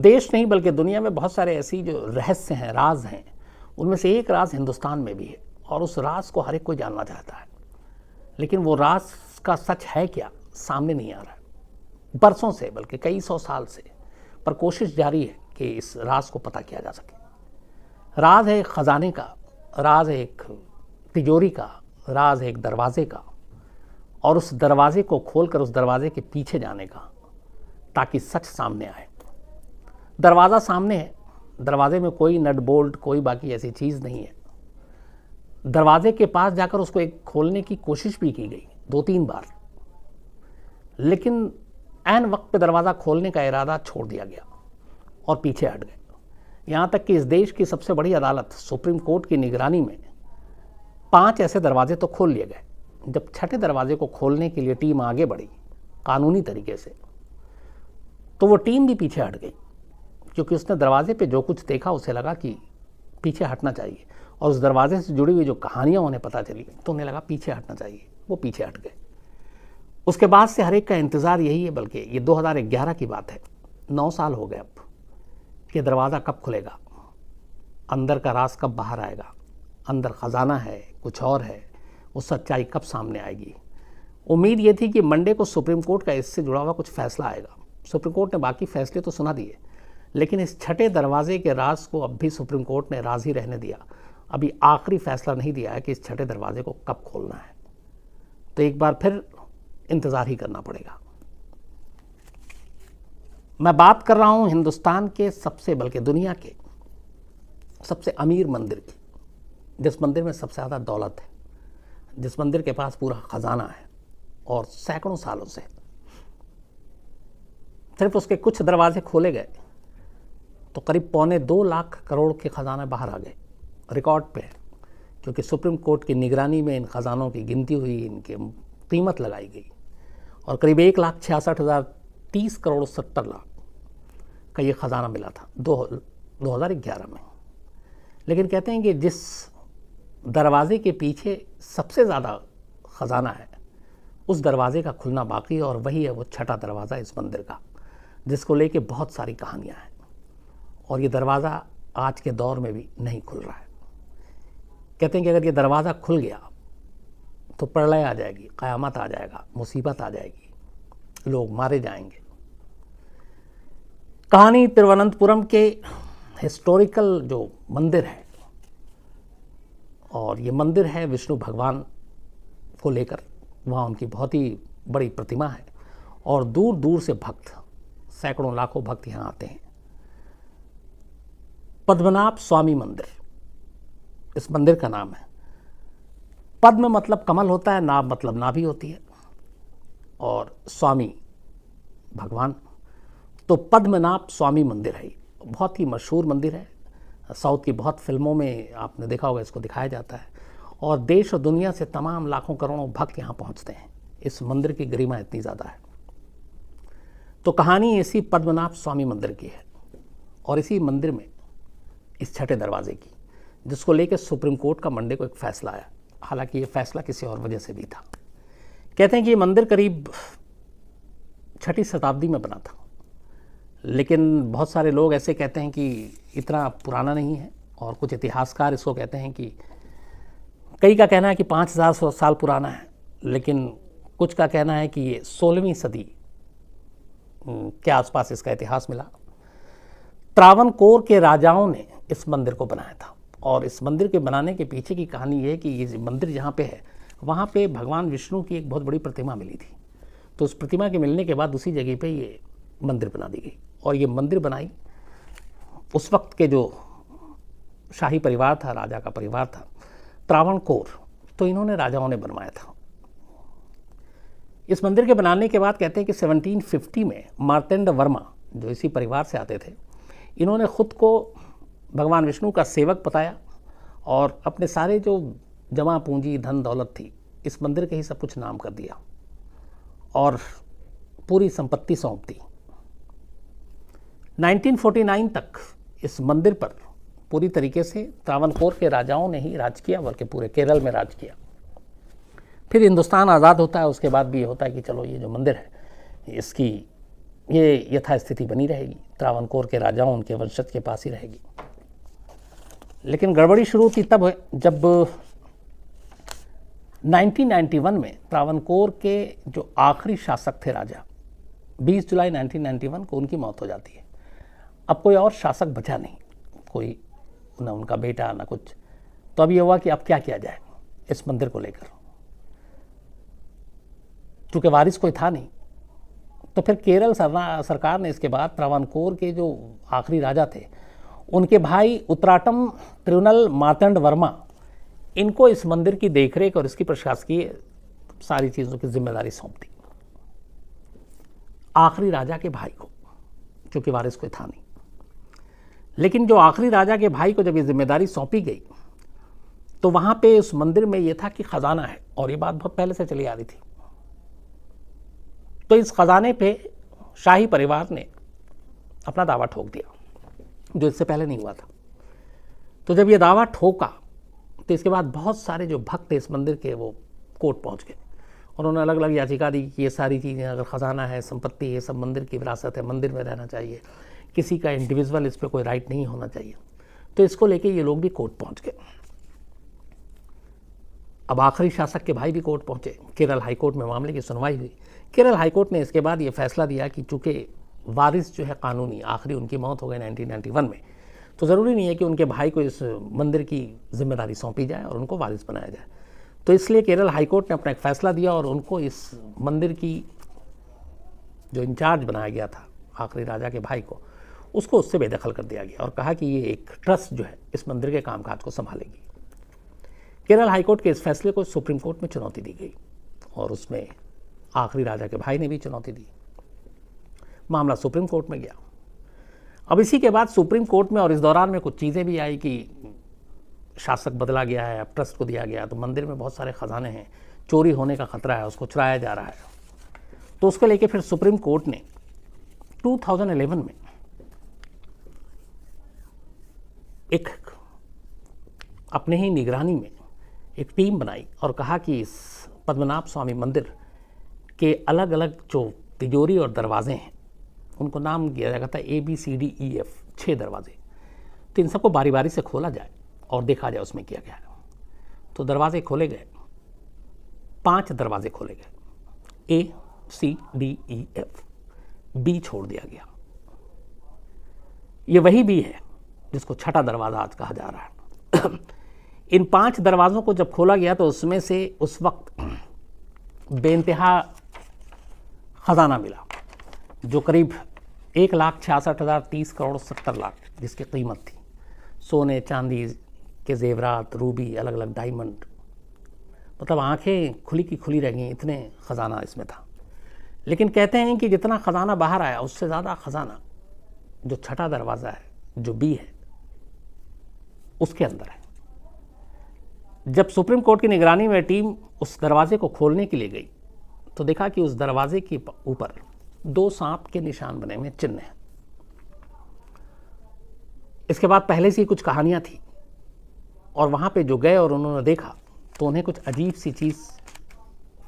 देश नहीं बल्कि दुनिया में बहुत सारे ऐसी जो रहस्य हैं, राज हैं, उनमें से एक राज हिंदुस्तान में भी है और उस राज को हर एक कोई जानना चाहता है। लेकिन वो राज का सच है क्या, सामने नहीं आ रहा है बरसों से, बल्कि कई सौ साल से। पर कोशिश जारी है कि इस राज को पता किया जा सके। राज है एक ख़जाने का, राज है एक तिजोरी का, राज है एक दरवाजे का, और उस दरवाजे को खोलकर उस दरवाजे के पीछे जाने का, ताकि सच सामने आए। दरवाज़ा सामने है, दरवाजे में कोई नट बोल्ट, कोई बाकी ऐसी चीज़ नहीं है। दरवाजे के पास जाकर उसको एक खोलने की कोशिश भी की गई 2-3 बार, लेकिन ऐन वक्त पे दरवाज़ा खोलने का इरादा छोड़ दिया गया और पीछे हट गए। यहाँ तक कि इस देश की सबसे बड़ी अदालत सुप्रीम कोर्ट की निगरानी में 5 ऐसे दरवाजे तो खोल लिए गए। जब छठे दरवाजे को खोलने के लिए टीम आगे बढ़ी कानूनी तरीके से, तो वो टीम भी पीछे हट गई, क्योंकि उसने दरवाजे पे जो कुछ देखा उसे लगा कि पीछे हटना चाहिए, और उस दरवाजे से जुड़ी हुई जो कहानियाँ उन्हें पता चली तो उन्हें लगा पीछे हटना चाहिए। वो पीछे हट गए। उसके बाद से हर एक का इंतज़ार यही है, बल्कि ये 2011 की बात है, 9 साल हो गए अब, कि दरवाज़ा कब खुलेगा, अंदर का राज कब बाहर आएगा, अंदर ख़जाना है, कुछ और है, वो सच्चाई कब सामने आएगी। उम्मीद ये थी कि मंडे को सुप्रीम कोर्ट का इससे जुड़ा हुआ कुछ फैसला आएगा। सुप्रीम कोर्ट ने बाकी फैसले तो सुना दिए, लेकिन इस छठे दरवाजे के राज को अब भी सुप्रीम कोर्ट ने राज ही रहने दिया। अभी आखिरी फैसला नहीं दिया है कि इस छठे दरवाजे को कब खोलना है। तो एक बार फिर इंतज़ार ही करना पड़ेगा। मैं बात कर रहा हूं हिंदुस्तान के सबसे, बल्कि दुनिया के सबसे अमीर मंदिर की, जिस मंदिर में सबसे ज़्यादा दौलत है, जिस मंदिर के पास पूरा ख़जाना है, और सैकड़ों सालों से सिर्फ उसके कुछ दरवाजे खोले गए तो करीब 1.25 लाख करोड़ के ख़जाने बाहर आ गए। रिकॉर्ड पे है, क्योंकि सुप्रीम कोर्ट की निगरानी में इन ख़जानों की गिनती हुई, इनकी कीमत लगाई गई, और करीब 1,66,030 करोड़ 70 लाख का ये ख़जाना मिला था 2011 में। लेकिन कहते हैं कि जिस दरवाजे के पीछे सबसे ज़्यादा ख़जाना है, उस दरवाजे का खुलना बाकी है, और वही है वो छठा दरवाज़ा इस मंदिर का, जिसको लेके बहुत सारी कहानियाँ हैं। और ये दरवाज़ा आज के दौर में भी नहीं खुल रहा है। कहते हैं कि अगर ये दरवाज़ा खुल गया तो प्रलय आ जाएगी, क़यामत आ जाएगा, मुसीबत आ जाएगी, लोग मारे जाएंगे। कहानी तिरुवनंतपुरम के हिस्टोरिकल जो मंदिर है, और ये मंदिर है विष्णु भगवान को लेकर। वहाँ उनकी बहुत ही बड़ी प्रतिमा है, और दूर दूर से भक्त, सैकड़ों लाखों भक्त यहाँ आते हैं। पद्मनाभ स्वामी मंदिर इस मंदिर का नाम है। पद्म मतलब कमल होता है, नाभ मतलब नाभि होती है, और स्वामी भगवान, तो पद्मनाभ स्वामी मंदिर है। बहुत ही मशहूर मंदिर है। साउथ की बहुत फिल्मों में आपने देखा होगा, इसको दिखाया जाता है, और देश और दुनिया से तमाम लाखों करोड़ों भक्त यहाँ पहुँचते हैं। इस मंदिर की गरिमा इतनी ज़्यादा है। तो कहानी इसी पद्मनाभ स्वामी मंदिर की है, और इसी मंदिर में इस छठे दरवाजे की, जिसको लेकर सुप्रीम कोर्ट का मंडे को एक फ़ैसला आया। हालांकि ये फ़ैसला किसी और वजह से भी था। कहते हैं कि ये मंदिर करीब 6वीं शताब्दी में बना था, लेकिन बहुत सारे लोग ऐसे कहते हैं कि इतना पुराना नहीं है, और कुछ इतिहासकार इसको कहते हैं कि, कई का कहना है कि 5000 साल पुराना है, लेकिन कुछ का कहना है कि ये 16वीं सदी के आसपास इसका इतिहास मिला। त्रावणकोर के राजाओं ने इस मंदिर को बनाया था, और इस मंदिर के बनाने के पीछे की कहानी ये है कि ये मंदिर जहाँ पे है, वहाँ पे भगवान विष्णु की एक बहुत बड़ी प्रतिमा मिली थी। तो उस प्रतिमा के मिलने के बाद उसी जगह पे ये मंदिर बना दी गई, और ये मंदिर बनाई उस वक्त के जो शाही परिवार था, राजा का परिवार था, त्रावणकोर, तो इन्होंने राजाओं ने बनवाया था। इस मंदिर के बनाने के बाद कहते हैं कि 1750 में मार्तंड वर्मा, जो इसी परिवार से आते थे, इन्होंने खुद को भगवान विष्णु का सेवक बताया, और अपने सारे जो जमा पूंजी, धन दौलत थी, इस मंदिर के ही सब कुछ नाम कर दिया, और पूरी संपत्ति सौंप दी। 1949 तक इस मंदिर पर पूरी तरीके से त्रावणकोर के राजाओं ने ही राज किया, बल्कि पूरे केरल में राज किया। फिर हिंदुस्तान आज़ाद होता है, उसके बाद भी ये होता है कि चलो ये जो मंदिर है इसकी ये यथास्थिति बनी रहेगी, त्रावणकोर के राजाओं उनके वंशज के पास ही रहेगी। लेकिन गड़बड़ी शुरू थी तब जब 1991 में त्रावणकोर के जो आखिरी शासक थे राजा, 20 जुलाई 1991 को उनकी मौत हो जाती है। अब कोई और शासक बचा नहीं, कोई ना उनका बेटा ना कुछ। तो अब ये हुआ कि अब क्या किया जाए इस मंदिर को लेकर। चूँकि वारिस कोई था नहीं, तो फिर केरल सरकार ने इसके बाद त्रावणकोर के जो आखिरी राजा थे उनके भाई उत्तराटम तिरुनल मार्तंड वर्मा, इनको इस मंदिर की देखरेख और इसकी प्रशासकीय सारी चीज़ों की जिम्मेदारी सौंप दी आखिरी राजा के भाई को, क्योंकि वारिस कोई था नहीं। लेकिन जो आखिरी राजा के भाई को जब ये जिम्मेदारी सौंपी गई तो वहाँ पे उस मंदिर में ये था कि खजाना है, और ये बात बहुत पहले से चली आ रही थी। तो इस खजाने पे शाही परिवार ने अपना दावा ठोक दिया, जो इससे पहले नहीं हुआ था। तो जब ये दावा ठोका तो इसके बाद बहुत सारे जो भक्त थे इस मंदिर के वो कोर्ट पहुंच गए, और उन्होंने अलग अलग याचिका दी कि ये सारी चीज़ें, अगर खजाना है, संपत्ति, ये सब मंदिर की विरासत है, मंदिर में रहना चाहिए, किसी का इंडिविजुअल इस पर कोई राइट नहीं होना चाहिए। तो इसको लेके ये लोग भी कोर्ट पहुंच गए। अब आखिरी शासक के भाई भी कोर्ट पहुंचे, केरल हाईकोर्ट में मामले की सुनवाई हुई। केरल हाईकोर्ट ने इसके बाद ये फैसला दिया कि चूंकि वारिस जो है कानूनी, आखिरी उनकी मौत हो गई 1991 में, तो ज़रूरी नहीं है कि उनके भाई को इस मंदिर की जिम्मेदारी सौंपी जाए और उनको वारिस बनाया जाए। तो इसलिए केरल हाईकोर्ट ने अपना एक फ़ैसला दिया और उनको इस मंदिर की जो इंचार्ज बनाया गया था आखिरी राजा के भाई को, उसको उससे बेदखल कर दिया गया और कहा कि ये एक ट्रस्ट जो है इस मंदिर के कामकाज को संभालेगी। केरल हाईकोर्ट के इस फैसले को सुप्रीम कोर्ट में चुनौती दी गई और उसमें आखिरी राजा के भाई ने भी चुनौती दी। मामला सुप्रीम कोर्ट में गया। अब इसी के बाद सुप्रीम कोर्ट में और इस दौरान में कुछ चीज़ें भी आई कि शासक बदला गया है, अब ट्रस्ट को दिया गया, तो मंदिर में बहुत सारे खजाने हैं, चोरी होने का खतरा है, उसको चुराया जा रहा है। तो उसको लेके फिर सुप्रीम कोर्ट ने 2011 में एक अपने ही निगरानी में एक टीम बनाई और कहा कि इस पद्मनाभ स्वामी मंदिर के अलग अलग जो तिजोरी और दरवाजे हैं उनको नाम दिया जाता है ABCDEF, 6 दरवाजे। तो इन सबको बारी बारी से खोला जाए और देखा जाए उसमें क्या क्या है। तो दरवाजे खोले गए, 5 दरवाजे खोले गए, ACDEF, B छोड़ दिया गया। ये वही B है जिसको छठा दरवाज़ा आज कहा जा रहा है। इन 5 दरवाज़ों को जब खोला गया तो उसमें से उस वक्त बेइंतहा खजाना मिला, जो करीब 1,66,030 करोड़ 70 लाख जिसकी कीमत थी। सोने चांदी के जेवरात, रूबी, अलग अलग डायमंड, मतलब आंखें खुली की खुली रह गई, इतने ख़जाना इसमें था। लेकिन कहते हैं कि जितना ख़जाना बाहर आया उससे ज़्यादा ख़जाना जो छठा दरवाज़ा है, जो B है, उसके अंदर है। जब सुप्रीम कोर्ट की निगरानी में टीम उस दरवाजे को खोलने के लिए गई तो देखा कि उस दरवाजे के ऊपर 2 सांप के निशान बने हुए चिन्ह हैं। इसके बाद पहले से ही कुछ कहानियां थी और वहां पे जो गए और उन्होंने देखा तो उन्हें कुछ अजीब सी चीज़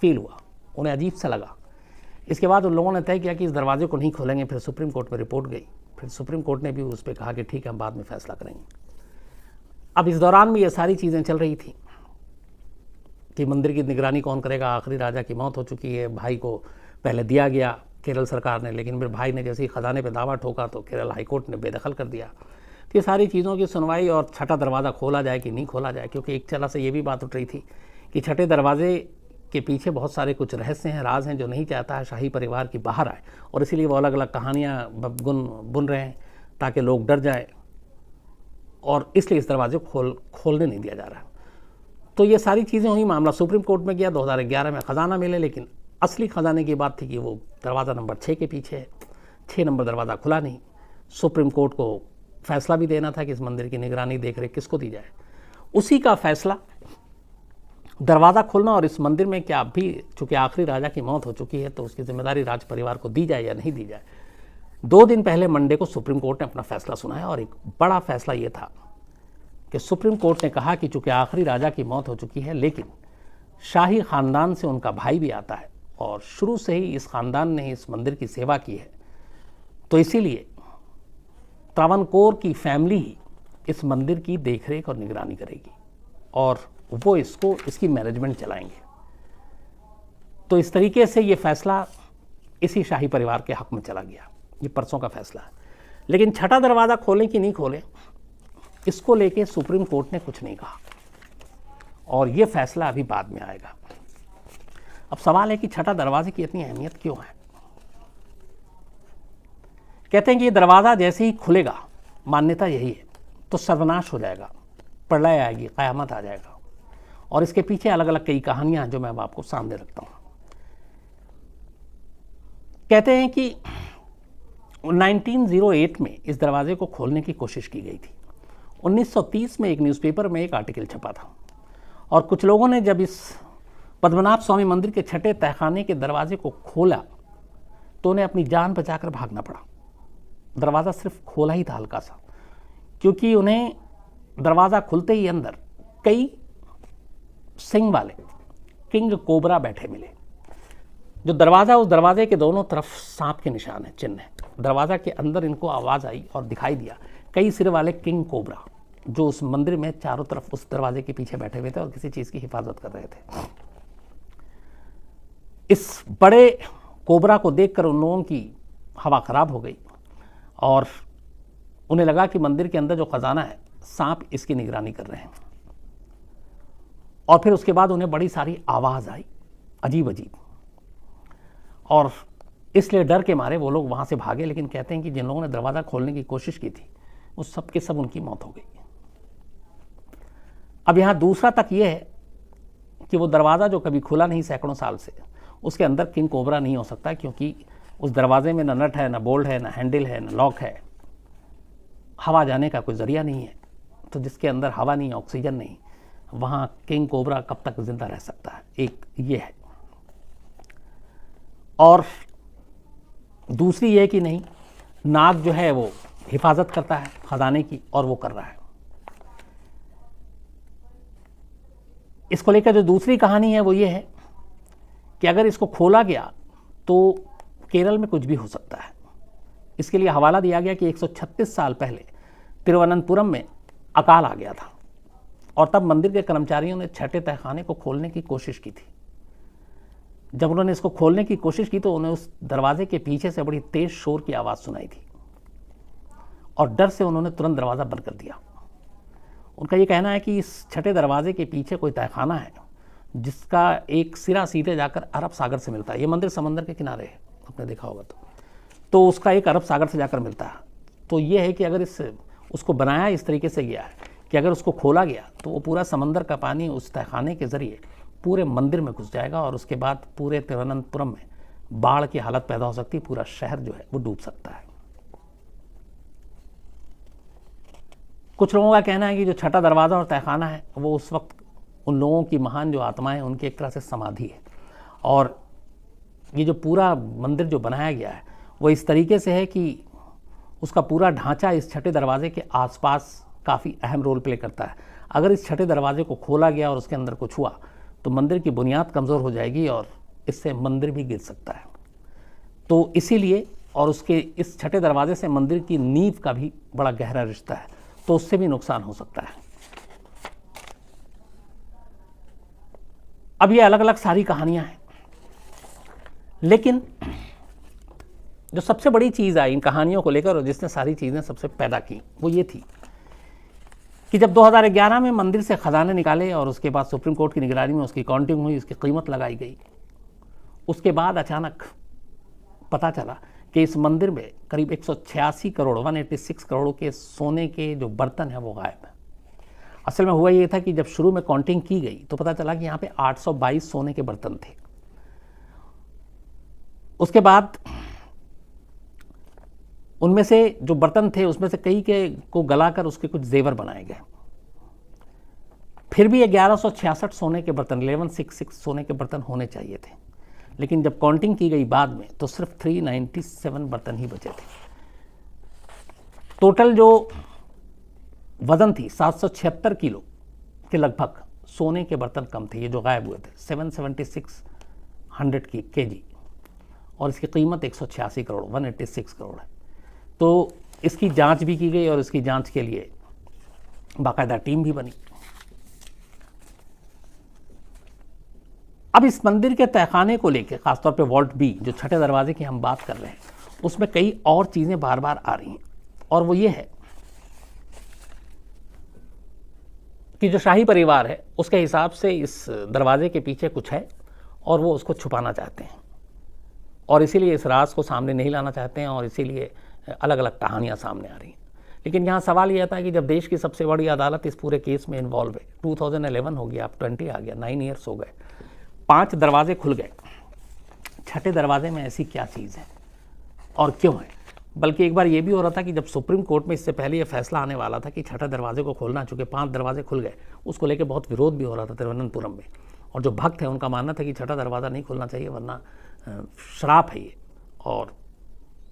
फील हुआ, उन्हें अजीब सा लगा। इसके बाद उन लोगों ने तय किया कि इस दरवाजे को नहीं खोलेंगे। फिर सुप्रीम कोर्ट में रिपोर्ट गई, फिर सुप्रीम कोर्ट ने भी उस पर कहा कि ठीक है, हम बाद में फैसला करेंगे। अब इस दौरान में ये सारी चीज़ें चल रही थी कि मंदिर की निगरानी कौन करेगा, आखिरी राजा की मौत हो चुकी है, भाई को पहले दिया गया केरल सरकार ने, लेकिन फिर भाई ने जैसे ही खजाने पे दावा ठोका तो केरल हाईकोर्ट ने बेदखल कर दिया। तो ये सारी चीज़ों की सुनवाई और छठा दरवाज़ा खोला जाए कि नहीं खोला जाए, क्योंकि एक तरह से ये भी बात उठ रही थी कि छठे दरवाजे के पीछे बहुत सारे कुछ रहस्य हैं, राज हैं, जो नहीं चाहता है शाही परिवार की बाहर आए, और इसीलिए वो अलग अलग कहानियाँ बुन रहे हैं ताकि लोग डर जाए, और इसलिए इस दरवाजे को खोलने नहीं दिया जा रहा। तो ये सारी चीज़ें हुई, मामला सुप्रीम कोर्ट में गया। 2011 में ख़जाना मिले, लेकिन असली ख़जाने की बात थी कि वो दरवाज़ा नंबर 6 के पीछे है। 6 नंबर दरवाज़ा खुला नहीं। सुप्रीम कोर्ट को फैसला भी देना था कि इस मंदिर की निगरानी देख रेख किसको दी जाए। उसी का फैसला दरवाज़ा खोलना और इस मंदिर में क्या भी, चूँकि आखिरी राजा की मौत हो चुकी है तो उसकी जिम्मेदारी राज परिवार को दी जाए या नहीं दी जाए। 2 दिन पहले मंडे को सुप्रीम कोर्ट ने अपना फैसला सुनाया, और एक बड़ा फैसला ये था कि सुप्रीम कोर्ट ने कहा कि चूँकि आखिरी राजा की मौत हो चुकी है, लेकिन शाही ख़ानदान से उनका भाई भी आता है और शुरू से ही इस ख़ानदान ने इस मंदिर की सेवा की है, तो इसीलिए त्रावणकोर की फैमिली ही इस मंदिर की देखरेख और निगरानी करेगी और वो इसकी मैनेजमेंट चलाएंगे। तो इस तरीके से ये फैसला इसी शाही परिवार के हक में चला गया। ये परसों का फैसला है। लेकिन छठा दरवाज़ा खोलें कि नहीं खोलें, इसको लेके सुप्रीम कोर्ट ने कुछ नहीं कहा और ये फैसला अभी बाद में आएगा। अब सवाल है कि छठा दरवाजे की इतनी अहमियत क्यों है। कहते हैं कि ये दरवाज़ा जैसे ही खुलेगा, मान्यता यही है, तो सर्वनाश हो जाएगा, प्रलय आएगी, क़यामत आ जाएगा। और इसके पीछे अलग अलग कई कहानियां हैं जो मैं अब आपको सामने रखता हूं। कहते हैं कि 1908 में इस दरवाजे को खोलने की कोशिश की गई थी। 1930 में एक न्यूज़पेपर में एक आर्टिकल छपा था और कुछ लोगों ने जब इस पद्मनाभ स्वामी मंदिर के छठे तहखाने के दरवाजे को खोला तो उन्हें अपनी जान बचाकर भागना पड़ा। दरवाज़ा सिर्फ खोला ही था हल्का सा, क्योंकि उन्हें दरवाज़ा खुलते ही अंदर कई सिंग वाले किंग कोबरा बैठे मिले। जो दरवाज़ा, उस दरवाजे के दोनों तरफ सांप के निशान है, चिन्ह है। दरवाज़ा के अंदर इनको आवाज़ आई और दिखाई दिया कई सिर वाले किंग कोबरा जो उस मंदिर में चारों तरफ उस दरवाजे के पीछे बैठे हुए थे और किसी चीज़ की हिफाजत कर रहे थे। इस बड़े कोबरा को देखकर उन लोगों की हवा खराब हो गई और उन्हें लगा कि मंदिर के अंदर जो खजाना है, सांप इसकी निगरानी कर रहे हैं। और फिर उसके बाद उन्हें बड़ी सारी आवाज़ आई, अजीब अजीब, और इसलिए डर के मारे वो लोग वहाँ से भागे। लेकिन कहते हैं कि जिन लोगों ने दरवाज़ा खोलने की कोशिश की थी वो सब के सब उनकी मौत हो गई। अब यहाँ दूसरा तक ये है कि वो दरवाज़ा जो कभी खुला नहीं सैकड़ों साल से, उसके अंदर किंग कोबरा नहीं हो सकता, क्योंकि उस दरवाजे में ना नट है, ना बोल्ट है, ना हैंडल है, ना लॉक है, हवा जाने का कोई ज़रिया नहीं है। तो जिसके अंदर हवा नहीं, ऑक्सीजन नहीं, वहाँ किंग कोबरा कब तक जिंदा रह सकता है, एक ये है। और दूसरी ये कि नहीं, नाग जो है वो हिफाजत करता है खजाने की और वो कर रहा है। इसको लेकर जो दूसरी कहानी है वो ये है कि अगर इसको खोला गया तो केरल में कुछ भी हो सकता है। इसके लिए हवाला दिया गया कि 136 साल पहले तिरुवनंतपुरम में अकाल आ गया था और तब मंदिर के कर्मचारियों ने छठे तहखाने को खोलने की कोशिश की थी। जब उन्होंने इसको खोलने की कोशिश की तो उन्हें उस दरवाजे के पीछे से बड़ी तेज शोर की आवाज़ सुनाई थी और डर से उन्होंने तुरंत दरवाज़ा बंद कर दिया। उनका ये कहना है कि इस छठे दरवाजे के पीछे कोई तहखाना है जिसका एक सिरा सीधे जाकर अरब सागर से मिलता है। ये मंदिर समंदर के किनारे है, आपने देखा होगा तो उसका एक अरब सागर से जाकर मिलता है। तो ये है कि अगर उसको बनाया इस तरीके से गया है कि अगर उसको खोला गया तो वो पूरा समंदर का पानी उस तहखाने के ज़रिए पूरे मंदिर में घुस जाएगा और उसके बाद पूरे तिरुवनंतपुरम में बाढ़ की हालत पैदा हो सकती है, पूरा शहर जो है वो डूब सकता है। कुछ लोगों का कहना है कि जो छठा दरवाज़ा और तहखाना है वो उस वक्त उन लोगों की महान जो आत्माएं, उनकी एक तरह से समाधि है। और ये जो पूरा मंदिर जो बनाया गया है वो इस तरीके से है कि उसका पूरा ढांचा इस छठे दरवाजे के आसपास काफ़ी अहम रोल प्ले करता है। अगर इस छठे दरवाजे को खोला गया और उसके अंदर कुछ हुआ तो मंदिर की बुनियाद कमज़ोर हो जाएगी और इससे मंदिर भी गिर सकता है। तो इसीलिए, और उसके इस छठे दरवाजे से मंदिर की नींव का भी बड़ा गहरा रिश्ता है, तो उससे भी नुकसान हो सकता है। अब ये अलग अलग सारी कहानियां हैं, लेकिन जो सबसे बड़ी चीज़ आई इन कहानियों को लेकर और जिसने सारी चीज़ें सबसे पैदा की वो ये थी कि जब 2011 में मंदिर से खजाने निकाले और उसके बाद सुप्रीम कोर्ट की निगरानी में उसकी काउंटिंग हुई, उसकी कीमत लगाई गई, उसके बाद अचानक पता चला कि इस मंदिर में करीब 186 करोड़ 186 करोड़ के सोने के जो बर्तन हैं वो गायब हैं। असल में हुआ ये था कि जब शुरू में काउंटिंग की गई तो पता चला कि यहाँ पे 822 सोने के बर्तन थे। उसके बाद उनमें से जो बर्तन थे उसमें से कई के को गलाकर उसके कुछ जेवर बनाए गए। फिर भी 1166 सोने के बर्तन, 1166 सोने के बर्तन होने चाहिए थे, लेकिन जब काउंटिंग की गई बाद में तो सिर्फ 397 बर्तन ही बचे थे। टोटल जो वजन थी 776 किलो के लगभग सोने के बर्तन कम थे, ये जो गायब हुए थे 776 की केजी, और इसकी कीमत 186 करोड़ 186 करोड़ है। तो इसकी जांच भी की गई और इसकी जांच के लिए बाकायदा टीम भी बनी। अब इस मंदिर के तहखाने को लेकर, खासतौर पे वॉल्ट बी, जो छठे दरवाजे की हम बात कर रहे हैं, उसमें कई और चीज़ें बार बार आ रही हैं, और वो ये है कि जो शाही परिवार है उसके हिसाब से इस दरवाजे के पीछे कुछ है और वो उसको छुपाना चाहते हैं, और इसीलिए इस राज को सामने नहीं लाना चाहते हैं, और इसीलिए अलग अलग कहानियाँ सामने आ रही हैं। लेकिन यहाँ सवाल ये आता है कि जब देश की सबसे बड़ी अदालत इस पूरे केस में इन्वॉल्व है, 2011 हो गया, अब 20 आ गया, 9 ईयर्स हो गए, 5 दरवाजे खुल गए, छठे दरवाजे में ऐसी क्या चीज़ है और क्यों है? बल्कि एक बार ये भी हो रहा था कि जब सुप्रीम कोर्ट में इससे पहले ये फैसला आने वाला था कि छठे दरवाजे को खोलना, चूँकि 5 दरवाजे खुल गए, उसको लेकर बहुत विरोध भी हो रहा था तिरुवनंतपुरम में, और जो भक्त हैं उनका मानना था कि छठा दरवाज़ा नहीं खोलना चाहिए, वरना श्राप है ये और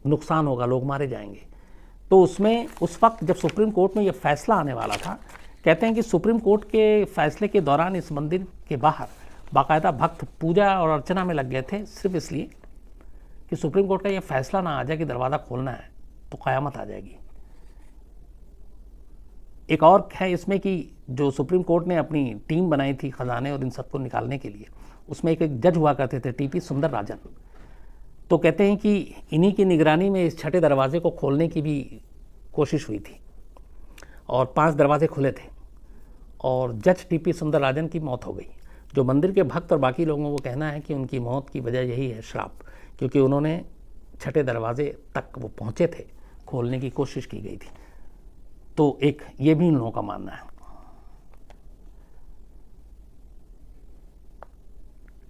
नुकसान होगा, लोग मारे जाएंगे। तो उसमें उस वक्त जब सुप्रीम कोर्ट में ये फैसला आने वाला था, कहते हैं कि सुप्रीम कोर्ट के फैसले के दौरान इस मंदिर के बाहर बाकायदा भक्त पूजा और अर्चना में लग गए थे, सिर्फ इसलिए कि सुप्रीम कोर्ट का ये फैसला ना आ जाए कि दरवाज़ा खोलना है तो क़यामत आ जाएगी। एक और है इसमें कि जो सुप्रीम कोर्ट ने अपनी टीम बनाई थी खजाने और इन सबको निकालने के लिए, उसमें एक जज हुआ करते थे, टीपी सुंदरराजन। तो कहते हैं कि इन्हीं की निगरानी में इस छठे दरवाजे को खोलने की भी कोशिश हुई थी, और 5 दरवाजे खुले थे, और जज टीपी सुंदरराजन की मौत हो गई। जो मंदिर के भक्त और बाकी लोगों को कहना है कि उनकी मौत की वजह यही है, श्राप, क्योंकि उन्होंने छठे दरवाजे तक वो पहुँचे थे, खोलने की कोशिश की गई थी। तो एक ये भी उन लोगों का मानना है।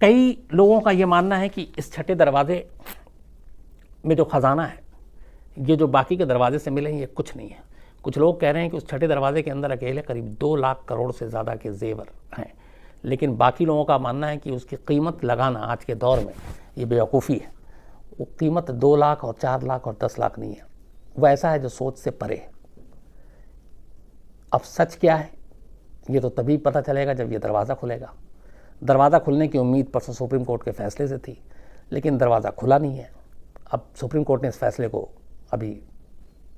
कई लोगों का ये मानना है कि इस छठे दरवाजे में जो खजाना है, ये जो बाकी के दरवाजे से मिले हैं, ये कुछ नहीं है। कुछ लोग कह रहे हैं कि उस छठे दरवाजे के अंदर अकेले करीब 2 लाख करोड़ से ज़्यादा के जेवर हैं, लेकिन बाकी लोगों का मानना है कि उसकी कीमत लगाना आज के दौर में ये बेवकूफ़ी है। वो कीमत 2 लाख और 4 लाख और 10 लाख नहीं है, वो ऐसा है जो सोच से परे है। अब सच क्या है ये तो तभी पता चलेगा जब ये दरवाज़ा खुलेगा। दरवाज़ा खुलने की उम्मीद परसों सुप्रीम कोर्ट के फैसले से थी, लेकिन दरवाज़ा खुला नहीं है। अब सुप्रीम कोर्ट ने इस फैसले को अभी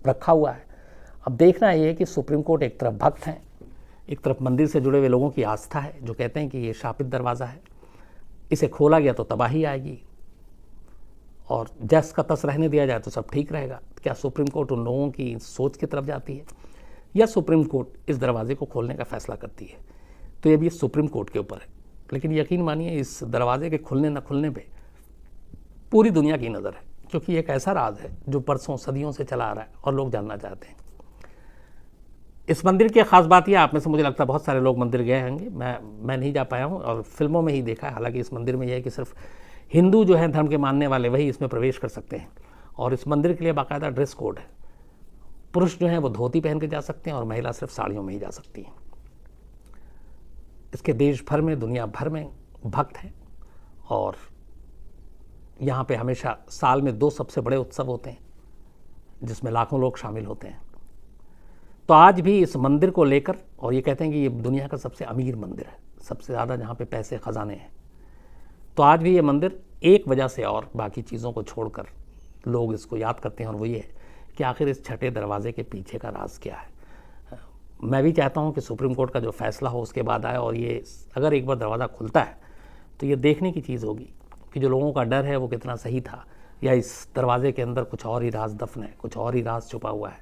रखा हुआ है। अब देखना ये है कि सुप्रीम कोर्ट एक तरफ भक्त हैं, एक तरफ मंदिर से जुड़े हुए लोगों की आस्था है, जो कहते हैं कि ये शापित दरवाज़ा है, इसे खोला गया तो तबाही आएगी, और जस का तस रहने दिया जाए तो सब ठीक रहेगा। क्या सुप्रीम कोर्ट उन लोगों की सोच की तरफ जाती है, या सुप्रीम कोर्ट इस दरवाजे को खोलने का फैसला करती है? तो ये भी सुप्रीम कोर्ट के ऊपर है। लेकिन यकीन मानिए, इस दरवाजे के खुलने न खुलने पे पूरी दुनिया की नज़र है, क्योंकि एक ऐसा राज है जो परसों सदियों से चला आ रहा है और लोग जानना चाहते हैं। इस मंदिर की ख़ास बात यह, आप में से मुझे लगता है बहुत सारे लोग मंदिर गए होंगे, मैं नहीं जा पाया हूँ और फिल्मों में ही देखा है। हालांकि इस मंदिर में यह है कि सिर्फ हिंदू जो है धर्म के मानने वाले वही इसमें प्रवेश कर सकते हैं, और इस मंदिर के लिए बाकायदा ड्रेस कोड है। पुरुष जो हैं वो धोती पहन के जा सकते हैं और महिला सिर्फ साड़ियों में ही जा सकती हैं। इसके देश भर में, दुनिया भर में भक्त हैं, और यहाँ पे हमेशा साल में 2 सबसे बड़े उत्सव होते हैं जिसमें लाखों लोग शामिल होते हैं। तो आज भी इस मंदिर को लेकर, और ये कहते हैं कि ये दुनिया का सबसे अमीर मंदिर है, सबसे ज़्यादा जहाँ पे पैसे खजाने हैं, तो आज भी ये मंदिर एक वजह से और बाकी चीज़ों को छोड़कर लोग इसको याद करते हैं, और वो ये है कि आखिर इस छठे दरवाजे के पीछे का राज क्या है। मैं भी चाहता हूँ कि सुप्रीम कोर्ट का जो फैसला हो उसके बाद आए, और ये अगर एक बार दरवाज़ा खुलता है तो ये देखने की चीज़ होगी कि जो लोगों का डर है वो कितना सही था, या इस दरवाजे के अंदर कुछ और ही राज दफन है, कुछ और ही राज छुपा हुआ है।